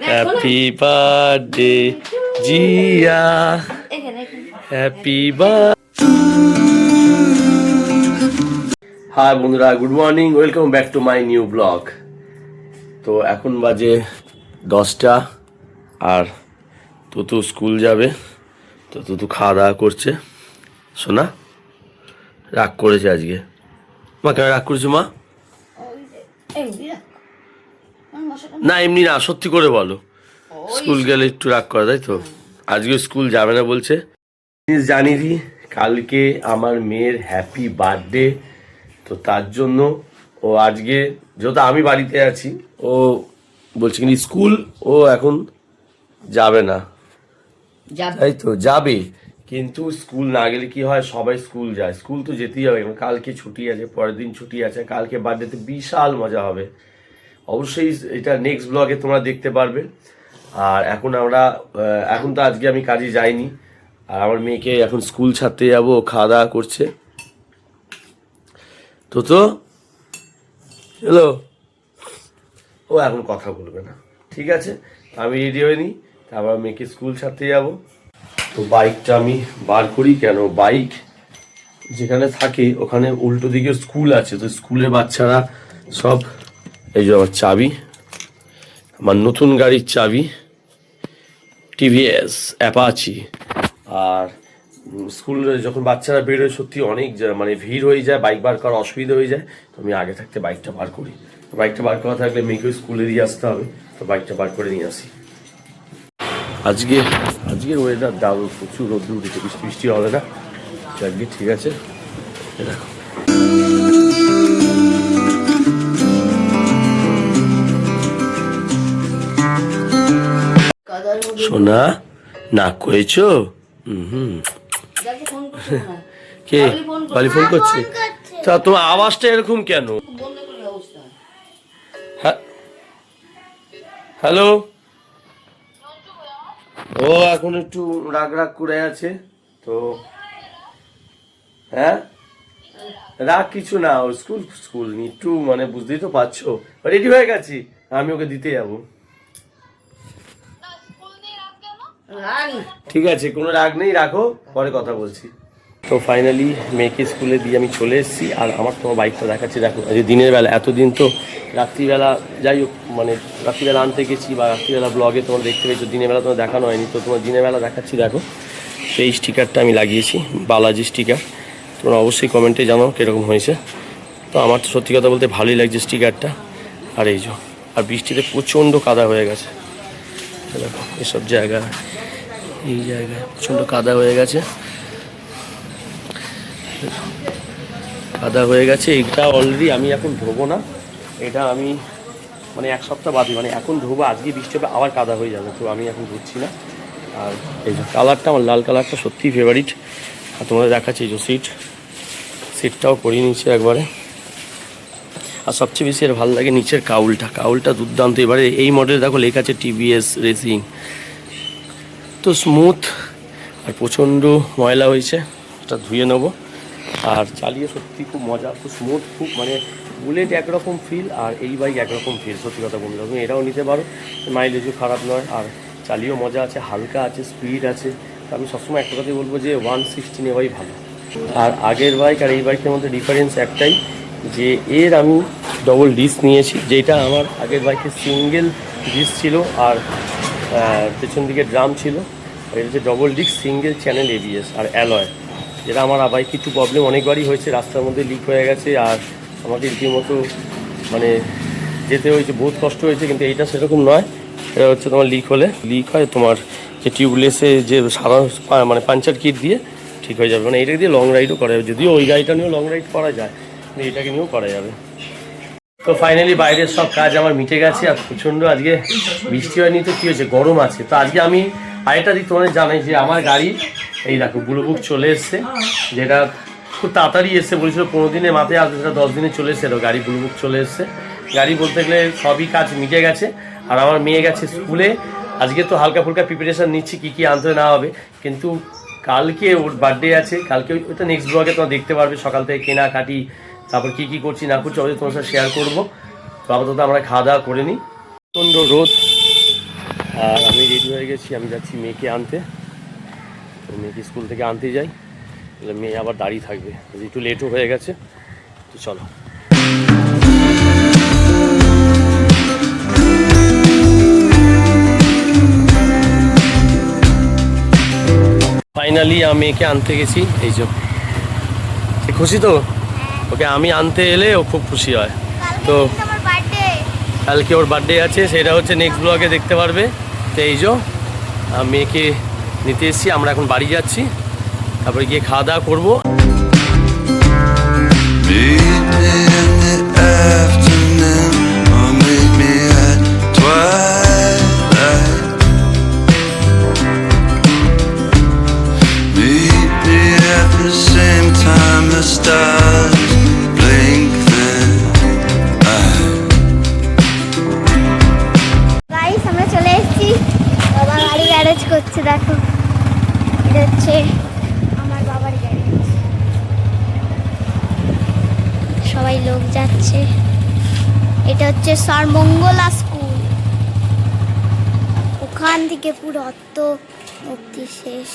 Happy birthday Jiya, happy birthday. Hi বন্ধুরা, good morning, welcome back to my new blog. তো এখন বাজে 10টা আর তুতু স্কুল যাবে। তো তুতু খাওয়া দাওয়া করছে। শোনা রাগ করেছে আজকে। মা কেন রাগ করেছো মা? না এমনি না, সত্যি করে বলো। স্কুল গেলে একটু রাগ করা, তাই তো? আজকে স্কুল যাবে না বলছে। জানি দি কালকে আমার মেয়ের হ্যাপি বার্থডে, তো তার জন্য ও আজকে, যেহেতু আমি বাড়িতে আছি, ও বলছে কিন্তু স্কুল ও এখন যাবে না, তাই তো? যাবে, কিন্তু স্কুল না গেলে কি হয়, সবাই স্কুল যায়, স্কুল তো যেতেই হবে। কালকে ছুটি আছে, পরের দিন ছুটি আছে, কালকে বার্থডেতে বিশাল মজা হবে। অবশ্যই এটা নেক্সট ব্লগে তোমরা দেখতে পারবে। আর এখন তো আজকে আমি কাজে যাইনি, আর আমার মেয়েকে এখন স্কুল ছাড়তে যাবো, খাওয়া দাওয়া করছে। তো হ্যালো, ও এখন কথা বলবে না, ঠিক আছে? আমি রেডি হয়ে নিই, তারপর মেয়েকে স্কুল ছাড়তে যাব। তো বাইকটা আমি বার করি, কেন বাইক যেখানে থাকে ওখানে উল্টো দিকে স্কুল আছে, তো স্কুলের বাচ্চারা সব, এই যে আমার চাবি, আমার নতুন গাড়ির চাবি, টিভিএস অ্যাপাচি। আর স্কুলে যখন বাচ্চারা বেরোয় সত্যি অনেক মানে ভিড় হয়ে যায়, বাইক বার করার অসুবিধা হয়ে যায়। তো আমি আগে থাকতে বাইকটা বার করি। বাইকটা বার করা থাকলে মেয়েকেও স্কুলে দিয়ে আসতে হবে, তো বাইকটা বার করে নিয়ে আসি। আজকের ওয়েদার দারুণ, প্রচুর রোদ্দুর উঠেছে, বৃষ্টি হবে না আজকে, ঠিক আছে? দেখো সোনা, নাক করেছো? কে বালি ফোন করছে? তা তোমার আওয়াজটা এরকম কেন? হ্যালো, ও এখন একটু রাগ করে আছে। তো হ্যাঁ, রাগ কিছু না, ও স্কুল একটু মানে বুঝতেই তো পারছো। রেডি হয়ে গেছি, আমি ওকে দিতে যাবো। ঠিক আছে, কোনো রাগ নেই, রাখো, পরে কথা বলছি। তো ফাইনালি মেয়েকে স্কুলে দিয়ে আমি চলে এসেছি। আর আমার তোমার বাইকটা দেখাচ্ছি, দেখো। আজকে দিনের বেলা, এতদিন তো রাত্রিবেলা, যাই হোক মানে রাত্রিবেলা আনতে গেছি, বা রাত্রিবেলা ব্লগে তোমার দেখতে পেয়েছো, দিনের বেলা তোমার দেখানো হয়নি, তো তোমার দিনের বেলা দেখাচ্ছি। দেখো সেই স্টিকারটা আমি লাগিয়েছি, বালাজি স্টিকার। তোমরা অবশ্যই কমেন্টে জানাও কীরকম হয়েছে। তো আমার তো সত্যি কথা বলতে ভালোই লাগছে স্টিকারটা। আর এই যে, আর বৃষ্টিতে প্রচণ্ড কাদা হয়ে গেছে, দেখো এসব জায়গা, এই জায়গায় প্রচণ্ড কাদা হয়ে গেছে, এটা অলরেডি আমি এখন ধোবো না, এটা আমি মানে এক সপ্তাহ বাদে, মানে এখন ধোবো, আজকে বৃষ্টি হবে আবার কাদা হয়ে যাবে, তো আমি এখন ধুচ্ছি না। আর এই যে কালারটা, আমার লাল কালারটা সত্যিই ফেভারিট। আর তোমাদের দেখাচ্ছি এই যে সিটটাও করিয়ে নিচ্ছে একবারে। আর সবচেয়ে বেশি এর ভালো লাগে নিচের কাউলটা দুর্দান্ত। এবারে এই মডেল দেখো লেখা আছে টিভিএস রেসিং, তো স্মুথ। আর প্রচণ্ড ময়লা হয়েছে, এটা ধুয়ে নেবো। আর চালিয়ে সত্যি খুব মজা, খুব স্মুথ, খুব মানে বুলেট একরকম ফিল, আর এই বাইক একরকম ফিল। সত্যি কথা বললে তুমি এটাও নিতে পারো, মাইলেজও খারাপ নয়, আর চালিয়েও মজা আছে, হালকা আছে, স্পিড আছে। তো আমি সবসময় একটা কথাই বলবো যে 160 নেওয়াই ভালো। আর আগের বাইক আর এই বাইকের মধ্যে ডিফারেন্স একটাই, যে এর আমি ডবল ডিস্ক নিয়েছি, যেটা আমার আগের বাইকে সিঙ্গেল ডিস্ক ছিল, আর পেছন দিকে ড্রাম ছিল। এটা হচ্ছে double disc single channel ABS আর অ্যালয়, যেটা আমার বাইক কিছু প্রবলেম অনেকবারই হয়েছে, রাস্তার মধ্যে লিক হয়ে গেছে, আর আমাকে রীতিমতো মানে যেতে হয়েছে, বহুত কষ্ট হয়েছে। কিন্তু এইটা সেরকম নয়, এটা হচ্ছে তোমার লিক হয় তোমার যে টিউবলেসে যে সারা মানে পাঞ্চার কিট দিয়ে ঠিক হয়ে যাবে, মানে এটা দিয়ে লং রাইডও করা যাবে। যদিও ওই গাড়িটা নিয়েও লং রাইড করা যায়, কিন্তু এটাকে নিয়েও করা যাবে। তো ফাইনালি বাইরের সব কাজ আমার মিটে গেছে। আর প্রচণ্ড আজকে বৃষ্টি হয়নি, তো কী হয়েছে, গরম আছে। তো আজকে আমি আরেকটা দিক তোমাদের জানাই, যে আমার গাড়ি এই দেখো ব্লুবুক চলে এসছে, যেটা খুব তাড়াতাড়ি এসছে, বলেছিল 15 দিনের মাথায় আসবে, সেটা 10 দিনে চলে এসছে। গাড়ি ব্লুবুক চলে এসছে, গাড়ি বলতে গেলে সবই কাজ মিটে গেছে। আর আমার মেয়ে গেছে স্কুলে, আজকে তো হালকা ফুলকা প্রিপারেশান নিচ্ছি কী আনতে না হবে, কিন্তু কালকে ওর বার্থডে আছে, কালকে ওইটা নেক্সট ব্লগে তোমরা দেখতে পারবে, সকাল থেকে কেনাকাটি, তারপর কী করছি না করছি অবশ্যই তোমার সাথে শেয়ার করবো। তো আপাতত আমরা খাওয়া দাওয়া করে নিই। প্রচণ্ড রোদ, আর আমি রেডি হয়ে গেছি, আমি যাচ্ছি মেয়েকে আনতে। তো মেয়েকে স্কুল থেকে আনতে যাই, তাহলে মেয়ে আবার দাঁড়িয়ে থাকবে, একটু লেটও হয়ে গেছে। তো চলো। ফাইনালি আমি মেয়েকে আনতে গেছি, এই যে খুশি তো? ওকে আমি আনতে এলে ও খুব খুশি হয়। তো কালকে ওর বার্থডে আছে, সেটা হচ্ছে নেক্সট ব্লগে দেখতে পারবে। তো এই যে মেয়েকে নিতে এসেছি, আমরা এখন বাড়ি যাচ্ছি, তারপরে গিয়ে খাওয়া দাওয়া করবো। করছে দেখো, এটা হচ্ছে আমার বাবার গাড়ি। সবাই লোক যাচ্ছে, এটা হচ্ছে সর্বমঙ্গলা স্কুল। ওখান থেকে পুরো অত অব্দি শেষ।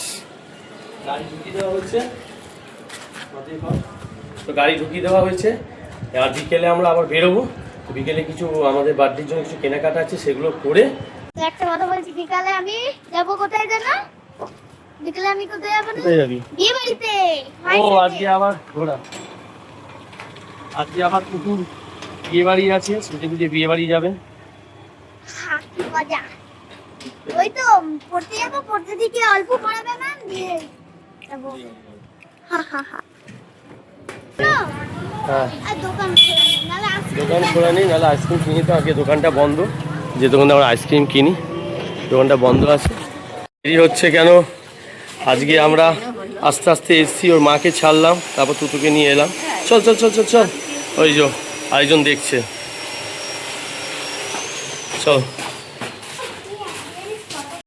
গাড়ি ঢুকিয়ে দেওয়া হয়েছে, তো গাড়ি ঢুকিয়ে দেওয়া হয়েছে। আর বিকেলে আমরা আবার বেরোবো। তো বিকেলে কিছু আমাদের বার্থডের জন্য কিছু কেনাকাটা আছে, সেগুলো করে। একটা কথা বলছি, বিকালে আমি যাবো কোথায় জানো? বিকালে আমি কোথায় যাবো? কোথায় যাবি? বিয়ে বাড়িতে। ও আজকে আবার ঘোরা, আজকে আবার কুকুর বিয়ে বাড়ি আছে, সেটা বুঝে বিয়ে বাড়ি যাবে। হ্যাঁ, কি মজা। ওই তো পড়তে যাবো, পড়তে দিকে অল্প পড়াবে ম্যাম, দিয়ে যাবো। হা হা হা। হ্যাঁ, আর দোকান খোলা নেই, নাহলে আইসক্রিম কিনি। তো আজকে দোকানটা বন্ধ, যে দোকানে আমরা আইসক্রিম কিনি দোকানটা বন্ধ আছে। দেরি হচ্ছে কেন? আজকে আমরা আস্তে আস্তে এসছি, ওর মাকে ছাড়লাম, তারপর তুতুকে নিয়ে এলাম। চল চল চল চল চল, ওই যে আরেকজন দেখছে, চল।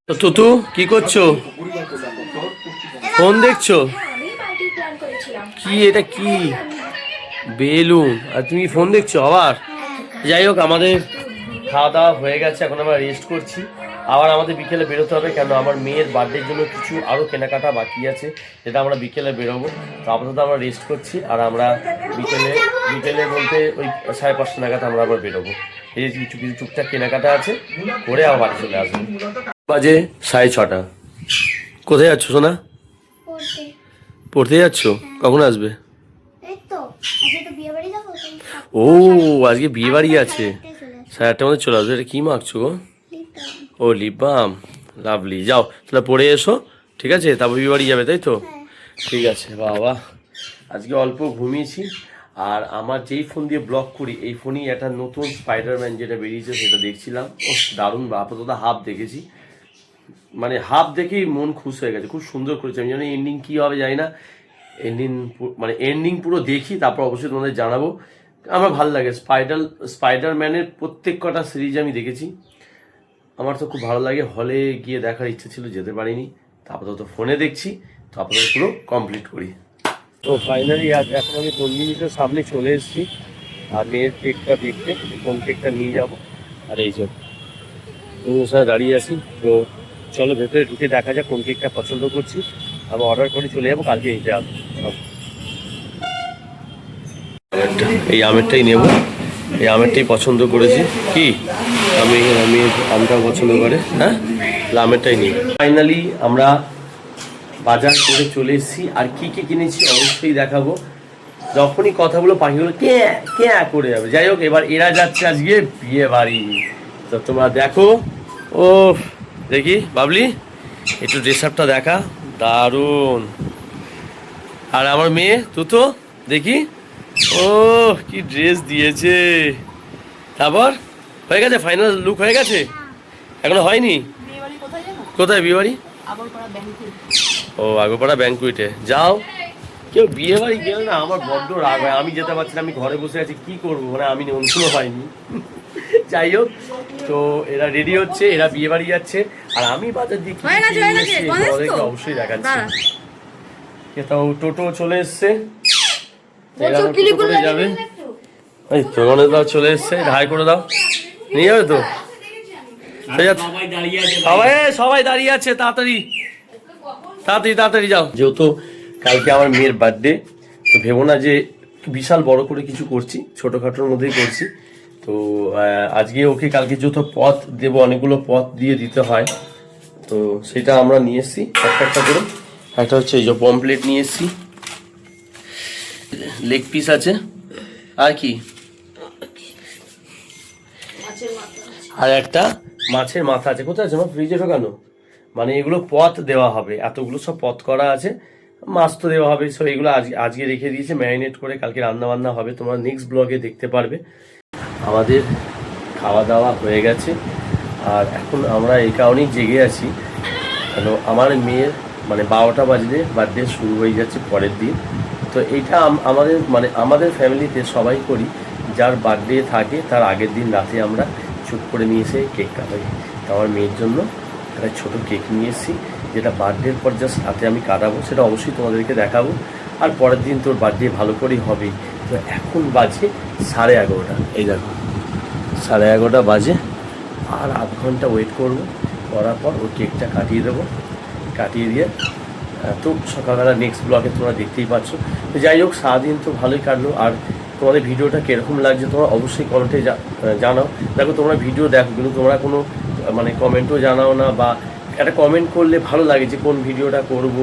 তো তুতু কি করছো? ফোন দেখছো? কি এটা, কি বেলুন? আর তুমি ফোন দেখছো আবার? যাই হোক, আমাদের খাওয়া দাওয়া হয়ে গেছে, এখন আমরা রেস্ট করছি। আবার আমাদের বিকেলে বেরোতে হবে, কেন আমার মেয়ের বার্থডের জন্য কিছু আরও কেনাকাটা বাকি আছে, যেটা আমরা বিকেলে বেরোবো। তো আপাতত আমরা রেস্ট করছি, আর আমরা বিকেলে বলতে ওই 5:30 নাগাদ আমরা আবার বেরোবো। এই যে কিছু কিছু টুকটাক কেনাকাটা আছে, করে আবার বাড়ি চলে আসবো। বাজে 6:30। কোথায় যাচ্ছ সোনা? পড়তে যাচ্ছ? কখন আসবে? ও আজকে বিয়ে বাড়ি আছে, 8:30 মধ্যে চলে আসবে। এটা কি মাখছো গো? ও লিপ বাম, লাভলি। যাও তাহলে পড়ে এসো, ঠিক আছে? তারপর বিয়ে বাড়ি যাবে, তাই তো? ঠিক আছে বাবা। আজকে অল্প ঘুমিয়েছি। আর আমার যেই ফোন দিয়ে ব্লগ করি, এই ফোনই একটা নতুন স্পাইডারম্যান যেটা বেরিয়েছে, সেটা দেখছিলাম। ও দারুণ, আপাতত হাফ দেখেছি, মানে হাফ দেখেই মন খুশ হয়ে গেছে, খুব সুন্দর করেছে। আমি জানি এন্ডিং কী হবে জানি না, এন্ডিং পুরো দেখি, তারপর অবশ্যই তোমাদের জানাবো। আমার ভালো লাগে স্পাইডারম্যানের প্রত্যেক কটা সিরিজ আমি দেখেছি, আমার তো খুব ভালো লাগে। হলে গিয়ে দেখার ইচ্ছে ছিল, যেতে পারিনি। আপাতত ফোনে দেখছি, তো আপাতত পুরো কমপ্লিট করি। তো ফাইনালি এখন আমি কনভিনিয়েন্সের সামনে চলে এসেছি, আর মেয়ের কেকটা দেখতে, কোন কেকটা নিয়ে যাব। আর এই যে তোমার সাথে দাঁড়িয়ে আছি, তো চলো ভেতরে ঢুকে দেখা যাক কোন কেকটা পছন্দ করছি। আমি অর্ডার করে চলে যাবো, কালকে নিতে আসবো। এই আমেরটাই নেব, এই আমেরটাই পছন্দ করেছি। কি আমি আমটা পছন্দ করে, হ্যাঁ, আমেরটাই নিই। ফাইনালি আমরা বাজার করে চলে এসেছি, আর কি কি কিনেছি অবশ্যই দেখাবো। যখনই কথাগুলো পাখিগুলো ক্যাঁ ক্যাঁ করে যাবে। যাই হোক, এবার এরা যাচ্ছে আজকে বিয়ে বাড়ি, তো তোমরা দেখো। ও দেখি বাবলি, একটু ড্রেস আপটা দেখা, দারুণ। আর আমার মেয়ে তুতো দেখি, ও কি ড্রেস দিয়েছে। তারপর হয়ে গেছে, ফাইনাল লুক হয়ে গেছে? এখনো হয়নি? কোথায় বিয়ে বাড়ি? ও আগরপাড়া ব্যাংকুইটে। যাও, কেউ বিয়ে বাড়ি গেলে না আমার বড্ড রাগ হয়। আমি যেতে পারছি না, আমি ঘরে বসে আছি, কি করবো, মানে আমি অনুষ্ঠানও পাইনি। যাই হোক, তো এরা রেডি হচ্ছে, এরা বিয়ে বাড়ি যাচ্ছে, আর আমি বাজার দিয়ে ওদেরকে অবশ্যই দেখাচ্ছি। টোটো চলে এসছে, যাবে। এই তো গণেশ দাও চলে এসছে, হাই করে দাও, নিয়ে যাবে তো? সবাই দাঁড়িয়ে আছে, তাড়াতাড়ি তাড়াতাড়ি তাড়াতাড়ি যাও। যেহেতু কালকে আমার মেয়ের বার্থডে, তো ভেবো না যে বিশাল বড় করে কিছু করছি, ছোটখাটোর মধ্যেই করছি। তো আজকে ওকে কালকে যেহেতু পথ দেবো, অনেকগুলো পথ দিয়ে দিতে হয়, তো সেটা আমরা নিয়ে এসেছি একটা একটা করে। একটা হচ্ছে এই যে পমপ্লেট নিয়ে এসেছি, লেগ পিস আছে, আর কি আর একটা মাছের মাথা আছে। কোথায় আছে আমার? ফ্রিজে ঢোকানো। মানে এগুলো পথ দেওয়া হবে, এতগুলো সব পথ করা আছে, মাছ তো দেওয়া হবে। সো এগুলো আজকে রেখে দিয়েছে ম্যারিনেট করে, কালকে রান্না বান্না হবে, তোমরা নেক্সট ব্লগে দেখতে পারবে। আমাদের খাওয়া দাওয়া হয়ে গেছে, আর এখন আমরা এই কারণেই জেগে আছি, কেন আমার মেয়ের মানে 12টা বাজলে বার্থডে শুরু হয়ে যাচ্ছে পরের দিন। তো এইটা আমাদের ফ্যামিলিতে সবাই করি, যার বার্থডে থাকে তার আগের দিন রাতে আমরা চুপ করে নিয়ে এসে কেক কাটাই। তো আমার মেয়ের জন্য একটা ছোটো কেক নিয়ে এসেছি, যেটা বার্থডের পর জাস্ট রাতে আমি কাটাবো, সেটা অবশ্যই তোমাদেরকে দেখাবো। আর পরের দিন তোর বার্থডে ভালো করেই হবে। তো এখন বাজে 11:30, এই দেখো 11:30 বাজে, আর আধ ঘন্টা ওয়েট করবো, করার পর ওর কেকটা কাটিয়ে দেবো। কাটিয়ে দিয়ে তো সকালবেলা নেক্সট ব্লগে তোমরা দেখতেই পাচ্ছ। তো যাই হোক, সারাদিন তো ভালোই কাটলো। আর তোমাদের ভিডিওটা কীরকম লাগছে তোমরা অবশ্যই কমেন্টে জানাও। দেখো তোমরা ভিডিও দেখো, কিন্তু তোমরা কোনো মানে কমেন্টও জানাও না, বা একটা কমেন্ট করলে ভালো লাগে যে কোন ভিডিওটা করব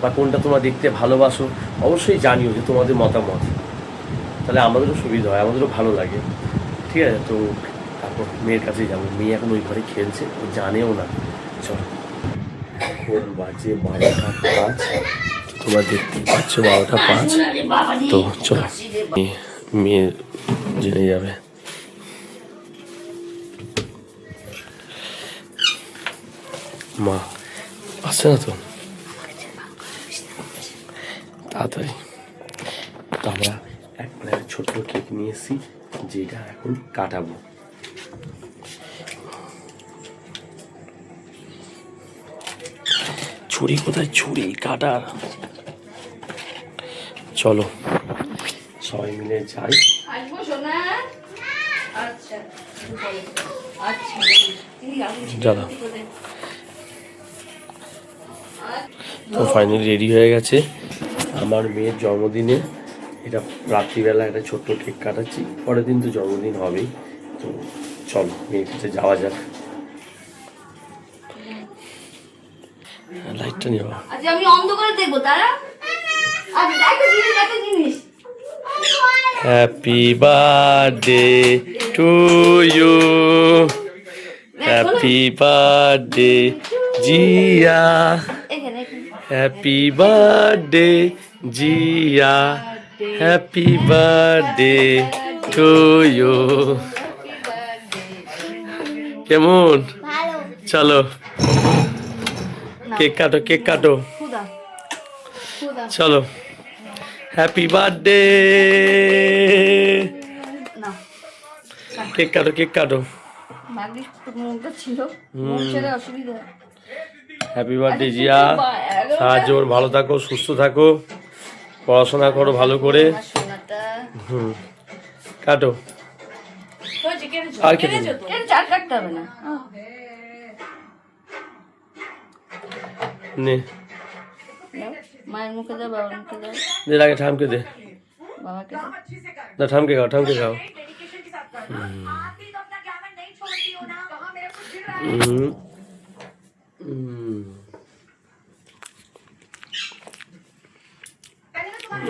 বা কোনটা তোমরা দেখতে ভালোবাসো, অবশ্যই জানিও যে তোমাদের মতামত, তাহলে আমাদেরও সুবিধা হয়, আমাদেরও ভালো লাগে। ঠিক আছে, তো তারপর মেয়ের কাছে যাবো। মেয়ে এখন ওই ঘরে খেলছে, ও জানেও না। চলো, এখন বাজে 12টা 5, তোমরা দেখতেই পাচ্ছ 12টা 5। তো চলো, মেয়ে জেনে যাবে। মা আসছে না তো, তাড়াতাড়ি। তো আমরা একটা ছোট্ট কেক নিয়ে এসেছি, যেটা এখন কাটাবো। ছুরি কোথায়? ছুরি কাটার। চলো সবাই মিলে যাই। দাদা তো ফাইনালি রেডি হয়ে গেছে আমার মেয়ের জন্মদিনে। এটা রাত্রিবেলা একটা ছোট্ট কেক কাটাচ্ছি, পরের দিন তো জন্মদিন হবেই। তো চলো মেয়ের কাছে যাওয়া যাক। লাইটটা নিও। আজ আমি অন্ধকারে দেখবো তারা। আজ একটা জিনিস happy birthday to you, happy birthday Jiya, happy birthday Jiya, happy birthday to you. কেমন? ভালো। চলো কেক কাটো, কেক কাটো, খুদা খুদা চলো। হ্যাপি বার্থডে, না কেক কাটো, কেক কাটো। মাগিস মুখটা ছিল মুখ ছেড়ে অসুবিধা। হ্যাপি বার্থডে জিয়া, সাহায্য ওর, ভালো থাকো, সুস্থ থাকো, পড়াশোনা করো ভালো করে। সোনাটা কাটো। আর কেটে এর চার কাটতে হবে না। নে, মায়ের মুখে দাও, বাবার মুখে দাও, দে আগে ঠামকে দে, বাবাকে দাও। না ঠামকে খাও, ঠামকে খাও।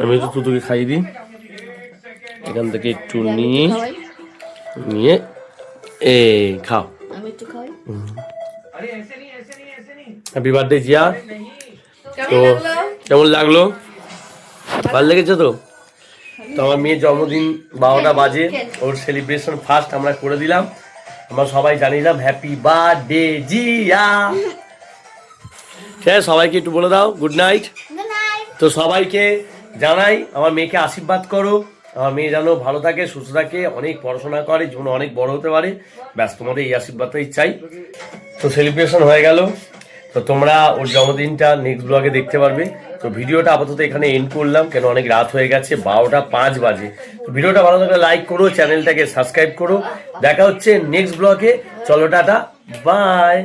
আমি তো তুতুকে খাইয়ে দিই, এখান থেকে একটু নিয়ে খাওয়াই, নিয়ে খাও। আমি একটু খাওয়াই। Happy birthday Zia. তো কেমন লাগলো? ভালো লেগেছে তো? তো আমার মেয়ের জন্মদিন 12টা বাজে, ওর সেলিব্রেশন ফার্স্ট আমরা করে দিলাম, আমরা সবাই জানিলাম হ্যাপি বার্থডে জিয়া। ঠিক আছে, সবাইকে একটু বলে দাও গুড নাইট। Good night. তো সবাইকে জানাই আমার মেয়েকে আশীর্বাদ করো, আমার মেয়ে যেন ভালো থাকে, সুস্থ থাকে, অনেক পড়াশোনা করে, জীবনে অনেক বড় হতে পারে। ব্যাস তোমাদের এই আশীর্বাদটাই চাই। তো সেলিব্রেশন হয়ে গেল, তো তোমরা ওর জন্মদিনটা নেক্সট ব্লগে দেখতে পারবে। তো ভিডিওটা আপাতত এখানে এন্ড করলাম, কেন অনেক রাত হয়ে গেছে, 12:05 বাজে। তো ভিডিওটা ভালো লাগলে লাইক করো, চ্যানেলটাকে সাবস্ক্রাইব করো। দেখা হচ্ছে নেক্সট ব্লগে। চলো টাটা, বাই।